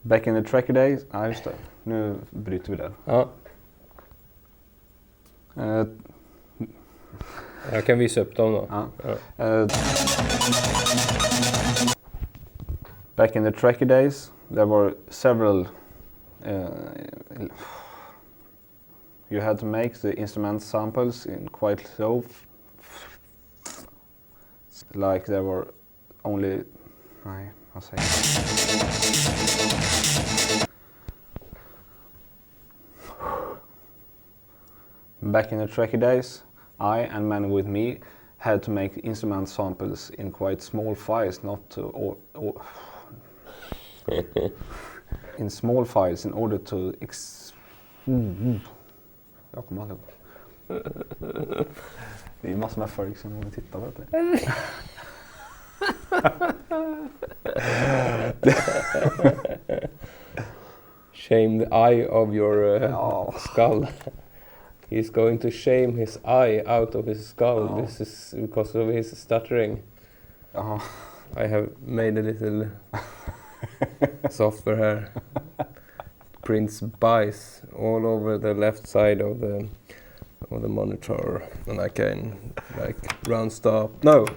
Back in the tracker days. Ja, just det. Nu bryter vi där. Ja. Jag kan visa upp dem då. Ja. Back in the tracker days, there were several. You had to make the instrument samples in quite low. Like there were only. Nej, vad säger jag? Back in the tracker days, I and many with me had to make instrument samples in quite small files, not to in small files in order to Jag kommer aldrig ihåg. Det är massor med folk som tittar på det. Shame the eye of your skull. He's going to shame his eye out of his skull. Oh. This is because of his stuttering. I have made a little software here. Prints buys all over the left side of the monitor, and I can like round stop. No.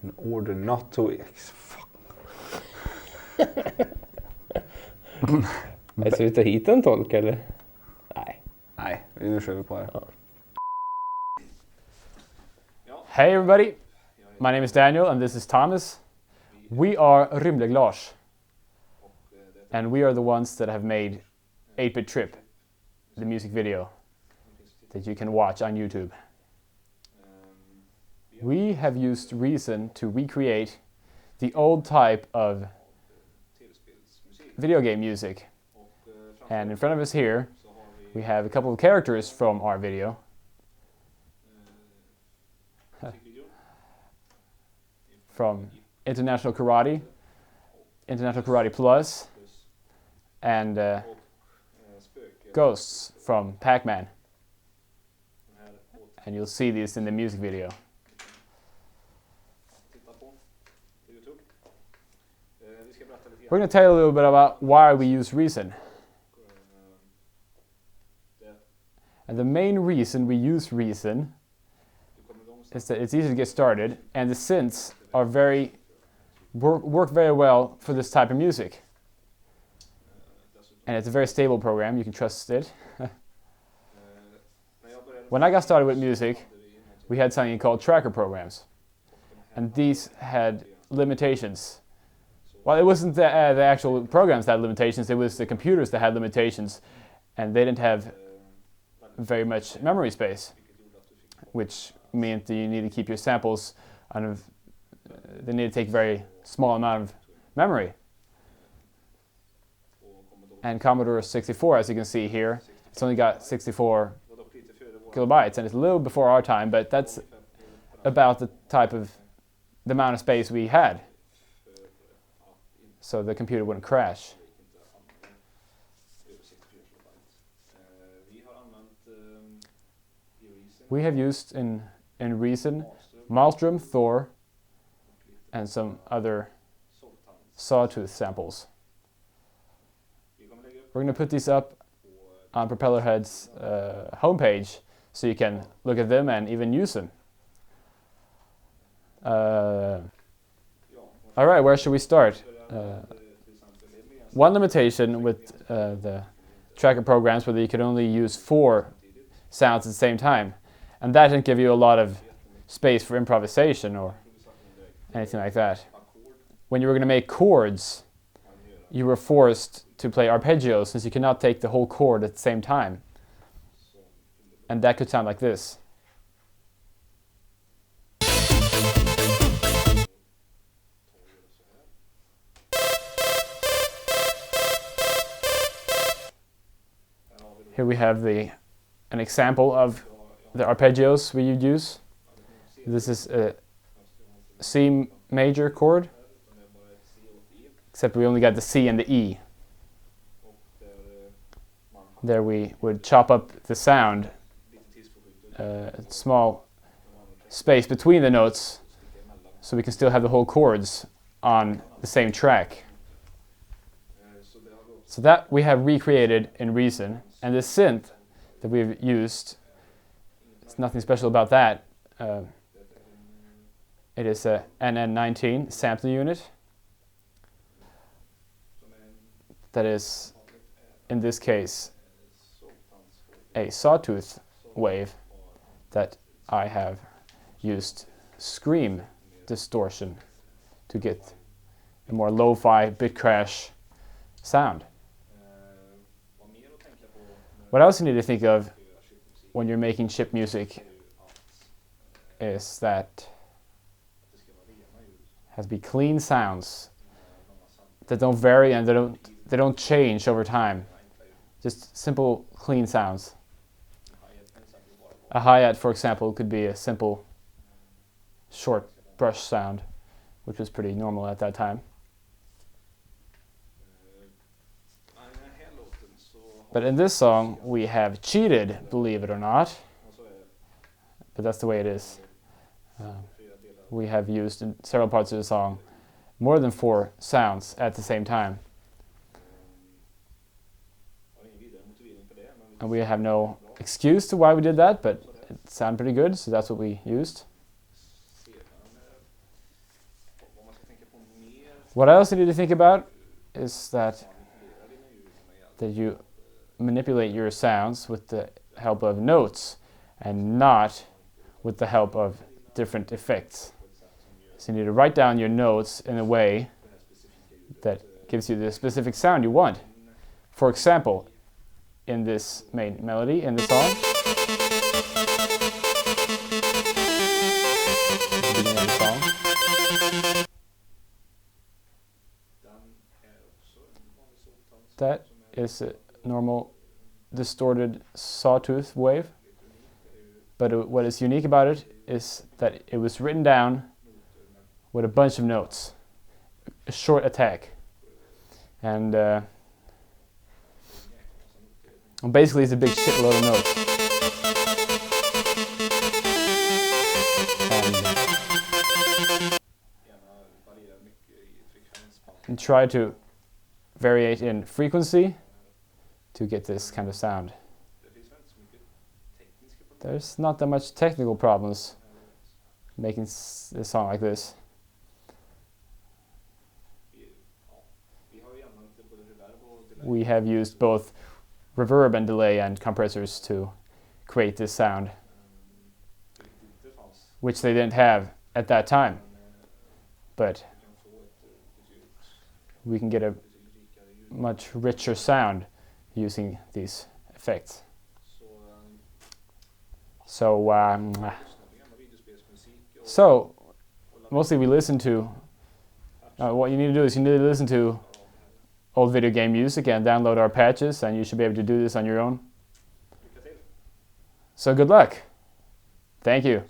In order not to. Ska vi ta hit en tolk eller? Nej, nu kör vi på det. Hey everybody, my name is Daniel and this is Thomas. We are Rymdreglage, and we are the ones that have made 8-Bit Trip, the music video that you can watch on YouTube. We have used Reason to recreate the old type of video game music. And in front of us here, we have a couple of characters from our video. From International Karate Plus, and Ghosts from Pac-Man. And you'll see these in the music video. We're going to tell you a little bit about why we use Reason. And the main reason we use Reason is that it's easy to get started, and the synths are work very well for this type of music. And it's a very stable program, you can trust it. When I got started with music, we had something called tracker programs. And these had limitations. Well, it wasn't the actual programs that had limitations, it was the computers that had limitations. And they didn't have very much memory space, which meant that you need to keep your samples they need to take very small amount of memory. And Commodore 64, as you can see here, it's only got 64 kilobytes, and it's a little before our time, but that's about the amount of space we had, so the computer wouldn't crash. We have used in Reason Maelstrom, Thor, and some other Sawtooth samples. We're going to put these up on Propellerhead's homepage so you can look at them and even use them. Alright, where should we start? One limitation with the tracker programs was that you could only use 4 sounds at the same time, and that didn't give you a lot of space for improvisation or anything like that. When you were going to make chords, you were forced to play arpeggios since you could not take the whole chord at the same time. And that could sound like this. Here we have an example of the arpeggios we would use. This is a C major chord, except we only got the C and the E. There we would chop up the sound, small space between the notes, so we can still have the whole chords on the same track. So that we have recreated in Reason, and the synth that we've used, it's nothing special about that. It is a NN19 sampling unit that is, in this case, a sawtooth wave that I have used scream distortion to get a more lo-fi bit crash sound. What else you need to think of when you're making chip music is that has to be clean sounds that don't vary and they don't change over time. Just simple clean sounds. A hi-hat, for example, could be a simple short brush sound, which was pretty normal at that time. But in this song, we have cheated, believe it or not. But that's the way it is. We have used in several parts of the song more than 4 sounds at the same time. And we have no excuse to why we did that, but it sounded pretty good, so that's what we used. What else you need to think about is that you manipulate your sounds with the help of notes and not with the help of different effects. So you need to write down your notes in a way that gives you the specific sound you want. For example, in this main melody in the song, beginning of the song, that is a normal distorted sawtooth wave. But what is unique about it is that it was written down with a bunch of notes, a short attack. And basically it's a big shitload of notes. And try to variate in frequency to get this kind of sound. There's not that much technical problems making a song like this. We have used both reverb and delay and compressors to create this sound, which they didn't have at that time. But we can get a much richer sound using these effects. So mostly we listen to, what you need to do is you need to listen to old video game music and download our patches, and you should be able to do this on your own. So good luck. Thank you.